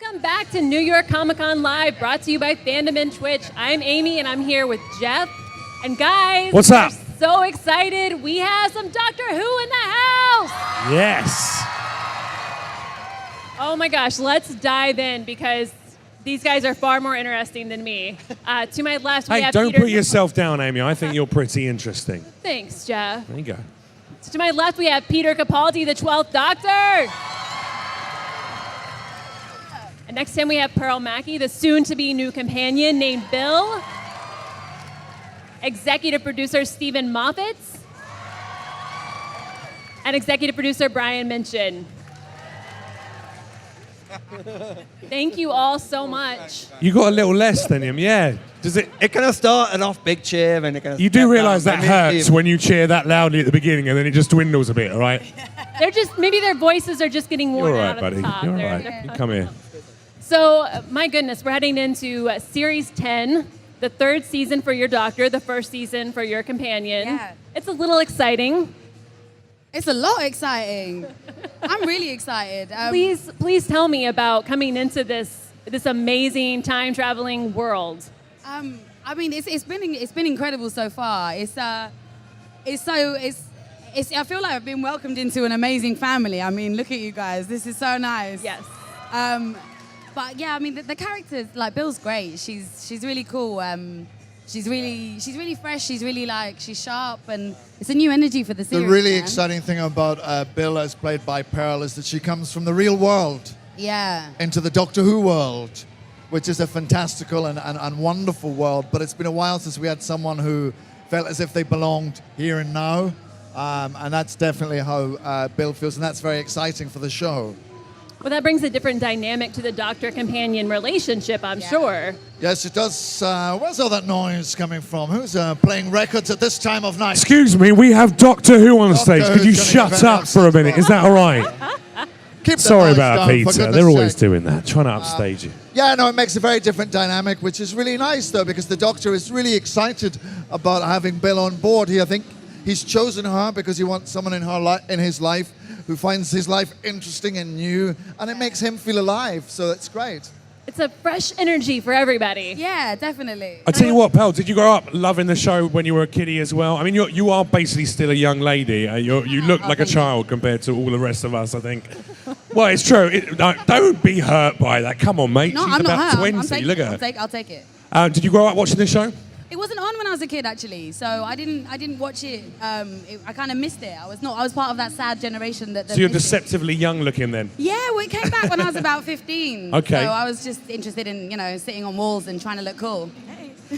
Welcome back to New York Comic Con Live, brought to you by Fandom and Twitch. I'm Amy, and I'm here with Jeff. And guys, what's up? We're so excited. We have some Doctor Who in the house. Yes. Oh my gosh, let's dive in because these guys are far more interesting than me. To my left, we Hey, have don't Peter. put yourself down, Amy. I think you're pretty interesting. Thanks, Jeff. There you go. To my left, we have Peter Capaldi, the 12th Doctor. And next to him, we have Pearl Mackie, the soon-to-be new companion named Bill. Executive producer Stephen Moffat. And executive producer Brian Minchin. Thank you all so much. You got a little less than him, yeah. Does it? It kind of started off big cheer and it kind of. You do realise that hurts when you cheer that loudly at the beginning and then it just dwindles a bit, all right? They're just, maybe their voices are just getting worn You're all out right, at the buddy. top. You're all right. You come here. So, my goodness, we're heading into Series 10, the third season for your Doctor, the first season for your companion. Yeah. It's a little exciting. It's a lot exciting. I'm really excited. Please tell me about coming into this amazing time-traveling world. I mean, it's been incredible so far. I feel like I've been welcomed into an amazing family. I mean, look at you guys. This is so nice. Yes. But yeah, I mean, the characters, like Bill's great. She's really cool. She's really fresh. She's sharp, and it's a new energy for the series. The really man. exciting thing about Bill, as played by Pearl, is that she comes from the real world Yeah. into the Doctor Who world, which is a fantastical and wonderful world. But it's been a while since we had someone who felt as if they belonged here and now, and that's definitely how Bill feels, and that's very exciting for the show. Well, that brings a different dynamic to the Doctor-companion relationship, I'm sure. Yes, it does. Where's all that noise coming from? Who's playing records at this time of night? Excuse me, we have Doctor Who on stage. Doctor Could you Who's gonna shut get up very for a minute? Is that all right? Keep the Sorry noise about down, it, for Peter. goodness They're always sake. doing that, trying to upstage you. Yeah, no, it makes a very different dynamic, which is really nice, though, because the Doctor is really excited about having Bill on board. I think he's chosen her because he wants someone in his life who finds his life interesting and new, and it makes him feel alive, so it's great. It's a fresh energy for everybody. Yeah, definitely. I tell you what, Pearl, did you grow up loving the show when you were a kiddie as well? I mean, you are basically still a young lady. You look like a child compared to all the rest of us, I think. Well, it's true. Don't be hurt by that. Come on, mate. No, She's I'm about not hurt. 20. Look at her. I'll take it. Did you grow up watching this show? It wasn't on when I was a kid, actually, so I didn't watch it. I kind of missed it. I was part of that sad generation that. So you're missed it. deceptively young looking then? Yeah, well, it came back when I was about 15. Okay. So I was just interested in, sitting on walls and trying to look cool.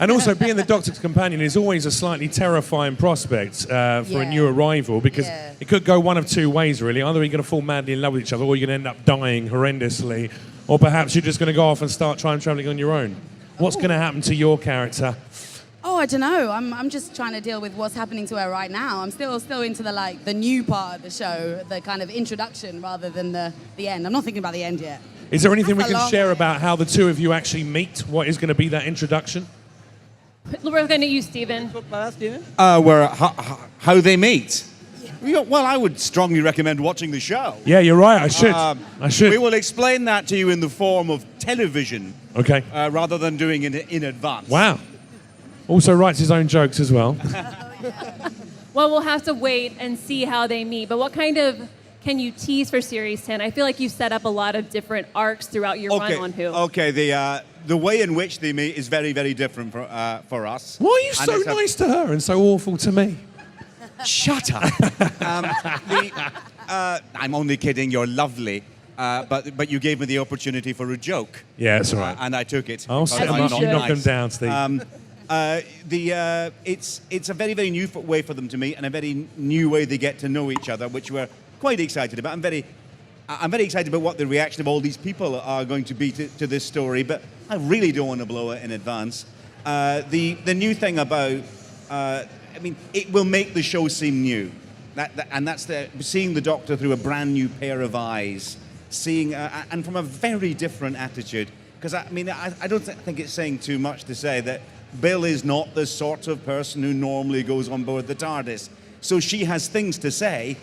And also, being the Doctor's companion is always a slightly terrifying prospect for a Yeah. new arrival because Yeah. it could go one of two ways, really. Either you're going to fall madly in love with each other or you're going to end up dying horrendously, or perhaps you're just going to go off and start time traveling on your own. What's going to happen to your character? Oh, I don't know. I'm just trying to deal with what's happening to her right now. I'm still into the new part of the show, the kind of introduction rather than the end. I'm not thinking about the end yet. Is there anything we That's a can long share way. about how the two of you actually meet? What is going to be that introduction? We're going to use Stephen. How they meet. Well, I would strongly recommend watching the show. Yeah, you're right. I should. I should. We will explain that to you in the form of television Okay. rather than doing it in advance. Wow. Also writes his own jokes as well. Well, we'll have to wait and see how they meet. But what kind of can you tease for Series 10? I feel like you set up a lot of different arcs throughout your run on Who. Okay, the way in which they meet is very, very different for us. Why are you And so it's a- nice to her and so awful to me? Shut up. I'm only kidding. You're lovely. But you gave me the opportunity for a joke. Yeah, that's all right. And I took it. I'll because set I'm him up. not You knock him nice. down, Steve. It's a very, very new way for them to meet and a very new way they get to know each other, which we're quite excited about. I'm very excited about what the reaction of all these people are going to be to this story, but I really don't want to blow it in advance. The new thing about, it will make the show seem new. And that's seeing the Doctor through a brand new pair of eyes, seeing, and from a very different attitude. Because, I don't think it's saying too much to say that Bill is not the sort of person who normally goes on board the TARDIS. So she has things to say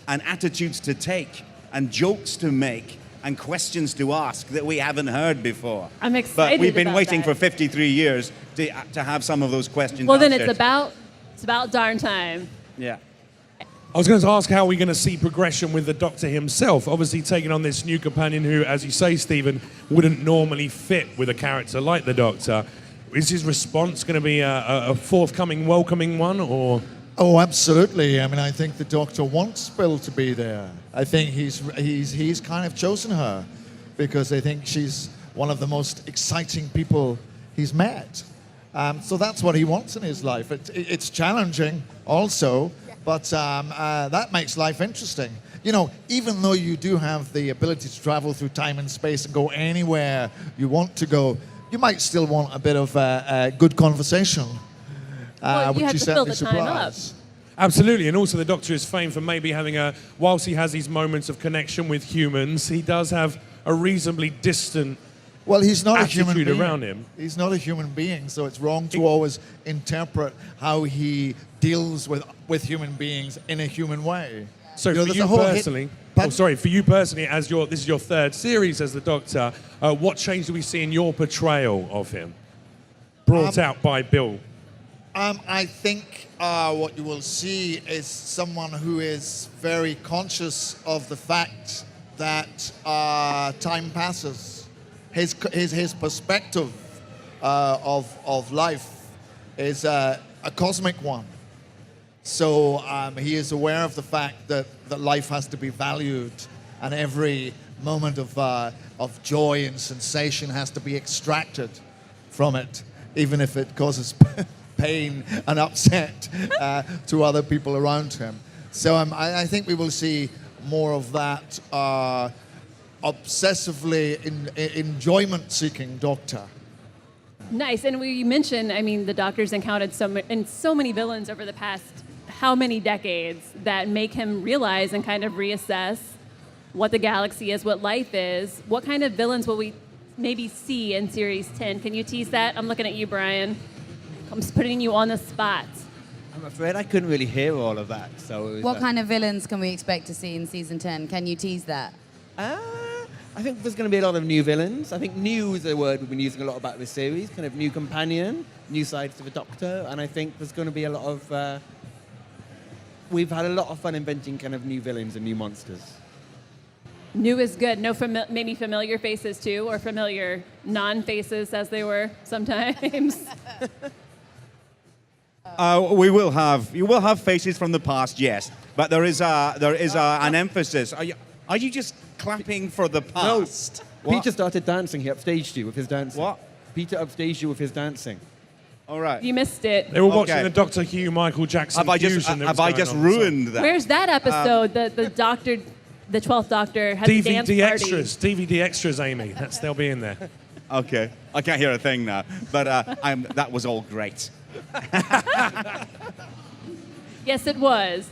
and attitudes to take and jokes to make and questions to ask that we haven't heard before. I'm excited But we've been about waiting that. for 53 years to have some of those questions Well, then answered. it's about darn time. Yeah. I was going to ask how we're going to see progression with the Doctor himself. Obviously, taking on this new companion who, as you say, Stephen, wouldn't normally fit with a character like the Doctor. Is his response going to be a forthcoming, welcoming one, or? Oh, absolutely. I mean, I think the Doctor wants Bill to be there. I think he's kind of chosen her because I think she's one of the most exciting people he's met. So that's what he wants in his life. It's challenging also, but that makes life interesting. You know, even though you do have the ability to travel through time and space and go anywhere you want to go, you might still want a bit of a good conversation. Well, you which have you to fill certainly the time up. supplies. Absolutely, and also the Doctor is famed for maybe having whilst he has these moments of connection with humans, he does have a reasonably distant Well, he's not a human attitude being. around him. He's not a human being, so it's wrong to always interpret how he deals with human beings in a human way. So You know, for there's you a whole personally, for you personally, as this is your third series as the Doctor, what change do we see in your portrayal of him, brought out by Bill? I think what you will see is someone who is very conscious of the fact that time passes. His perspective of life is a cosmic one. So he is aware of the fact that life has to be valued, and every moment of joy and sensation has to be extracted from it, even if it causes pain and upset to other people around him. So I think we will see more of that obsessively enjoyment-seeking Doctor. Nice. And we mentioned, I mean, the Doctor's encountered so many villains over the past how many decades that make him realize and kind of reassess what the galaxy is, what life is. What kind of villains will we maybe see in Series 10? Can you tease that? I'm looking at you, Brian. I'm just putting you on the spot. I'm afraid I couldn't really hear all of that. So it was, What kind of villains can we expect to see in season 10? Can you tease that? I think there's going to be a lot of new villains. I think new is a word we've been using a lot about this series. Kind of new companion, new sides to the Doctor, and I think there's going to be a lot of. We've had a lot of fun inventing kind of new villains and new monsters. New is good. No, maybe familiar faces too, or familiar non-faces as they were sometimes. You will have faces from the past, yes, but there is an emphasis. Are you just clapping for the past? No, Peter started dancing. He upstaged you with his dancing. What? Peter upstaged you with his dancing. All right. You missed it. They were watching Okay. the Doctor Hugh Michael Jackson Have I just fusion that was going on, ruined that? Where's that episode? The Doctor, the 12th Doctor, had a dance DVD party. extras, DVD extras, Amy. They'll be in there. Okay, I can't hear a thing now, but that was all great. Yes, it was.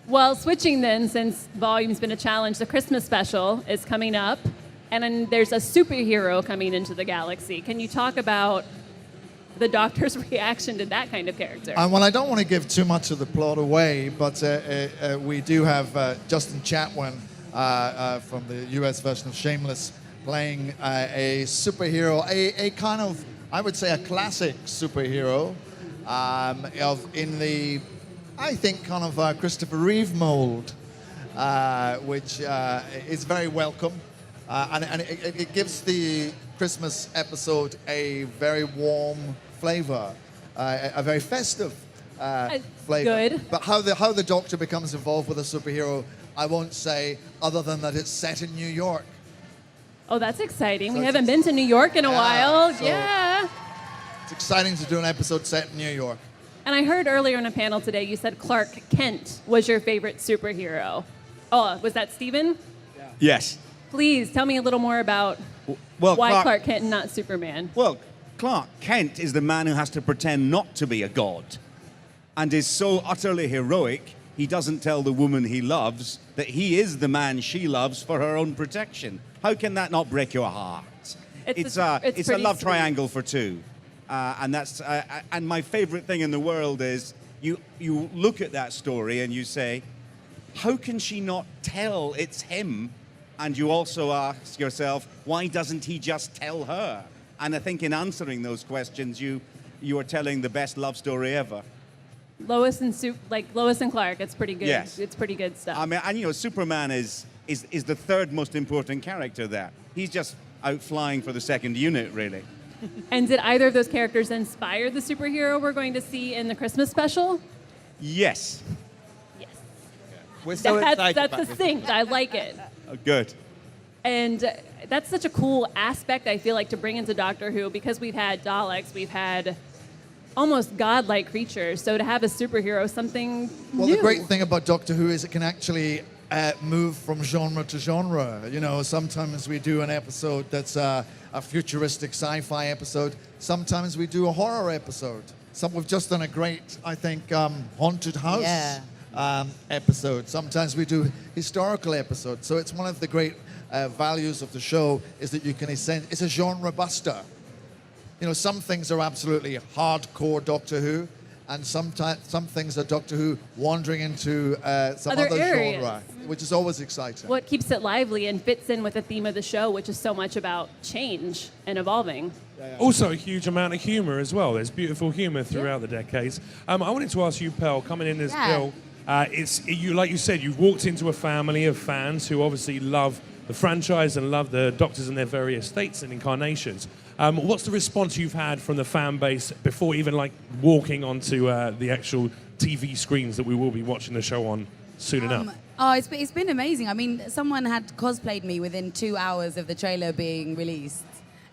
Well, switching then, since volume's been a challenge, the Christmas special is coming up, and then there's a superhero coming into the galaxy. Can you talk about the Doctor's reaction to that kind of character? Well, I don't want to give too much of the plot away, but we do have Justin Chatwin from the US version of Shameless playing a superhero, a kind of, I would say, a classic superhero in the, I think, kind of Christopher Reeve mold, which is very welcome. And it gives the Christmas episode a very warm flavor, a very festive flavor. Good. But how the Doctor becomes involved with a superhero, I won't say, other than that it's set in New York. Oh, that's exciting. So We it's haven't been to New York in a while. so- Yeah. It's exciting to do an episode set in New York. And I heard earlier in a panel today you said Clark Kent was your favorite superhero. Oh, was that Stephen? Yes. Please tell me a little more about Well, why Clark Kent and not Superman. Well, Clark Kent is the man who has to pretend not to be a god, and is so utterly heroic. He doesn't tell the woman he loves that he is the man she loves for her own protection. How can that not break your heart? It's a pretty love sweet. triangle for two, and that's and my favorite thing in the world is you look at that story and you say, how can she not tell it's him and you also ask yourself, why doesn't he just tell her? And I think in answering those questions, you are telling the best love story ever. Lois and Lois and Clark. It's pretty good. Yes. It's pretty good stuff. I mean, and Superman is the third most important character there. He's just out flying for the second unit, really. And did either of those characters inspire the superhero we're going to see in the Christmas special? Yes. Yes. We're so excited That's about this. succinct. I like it. Good. And that's such a cool aspect, I feel like, to bring into Doctor Who, because we've had Daleks, we've had almost godlike creatures. So to have a superhero, something Well, new. the great thing about Doctor Who is it can actually move from genre to genre. You know, sometimes we do an episode that's a futuristic sci-fi episode. Sometimes we do a horror episode. We've just done a great, I think, haunted house episode. Sometimes we do historical episodes. So it's one of the great values of the show is that you can it's a genre buster. You know, some things are absolutely hardcore Doctor Who, and some things are Doctor Who wandering into some Other other areas. genre, which is always exciting. What keeps it lively and fits in with the theme of the show, which is so much about change and evolving. Also, a huge amount of humour as well. There's beautiful humour throughout the decades. I wanted to ask you, Pearl, coming in as Bill, like you said, you've walked into a family of fans who obviously love the franchise and love the Doctors and their various states and incarnations. What's the response you've had from the fan base before even walking onto the actual TV screens that we will be watching the show on soon enough? Oh, it's been amazing. I mean, someone had cosplayed me within 2 hours of the trailer being released.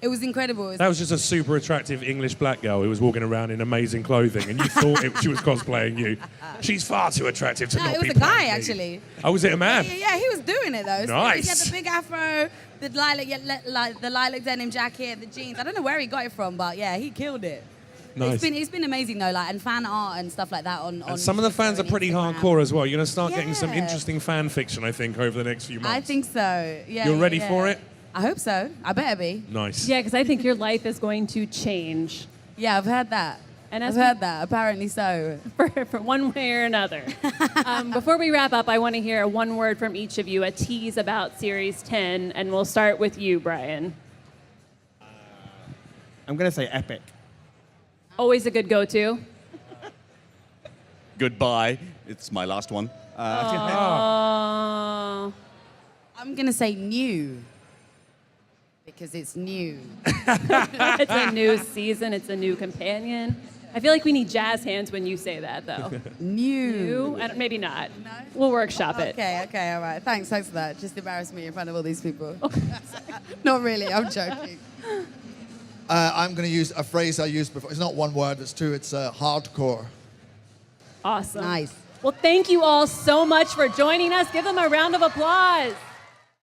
It was incredible. That was just a super attractive English black girl who was walking around in amazing clothing, and you thought she was cosplaying you. She's far too attractive to No, not it was be a guy, playing me. actually. Oh, was it a man? Yeah, he was doing it though. Nice. He had the big afro, the lilac denim jacket, the jeans. I don't know where he got it from, but yeah, he killed it. Nice. It's been amazing though, and fan art and stuff like that on. And some of the fans are Twitter pretty and Instagram. hardcore as well. You're going to start getting some Yeah. interesting fan fiction, I think, over the next few months. I think so. Yeah. You're ready yeah. for it? I hope so. I better be. Nice. Yeah, because I think your life is going to change Yeah, I've heard that. And I've as we- heard that. Apparently so. for one way or another. Before we wrap up, I want to hear one word from each of you, a tease about Series 10, and we'll start with you, Brian. I'm going to say epic. Always a good go-to. Goodbye. It's my last one. Oh. I'm gonna say new. Because it's new. It's a new season. It's a new companion. I feel like we need jazz hands when you say that, though. New. Maybe not. No? We'll workshop it. Okay, all right. Thanks for that. Just embarrass me in front of all these people. Not really, I'm joking. I'm going to use a phrase I used before. It's not one word, it's two. It's hardcore. Awesome. Nice. Well, thank you all so much for joining us. Give them a round of applause.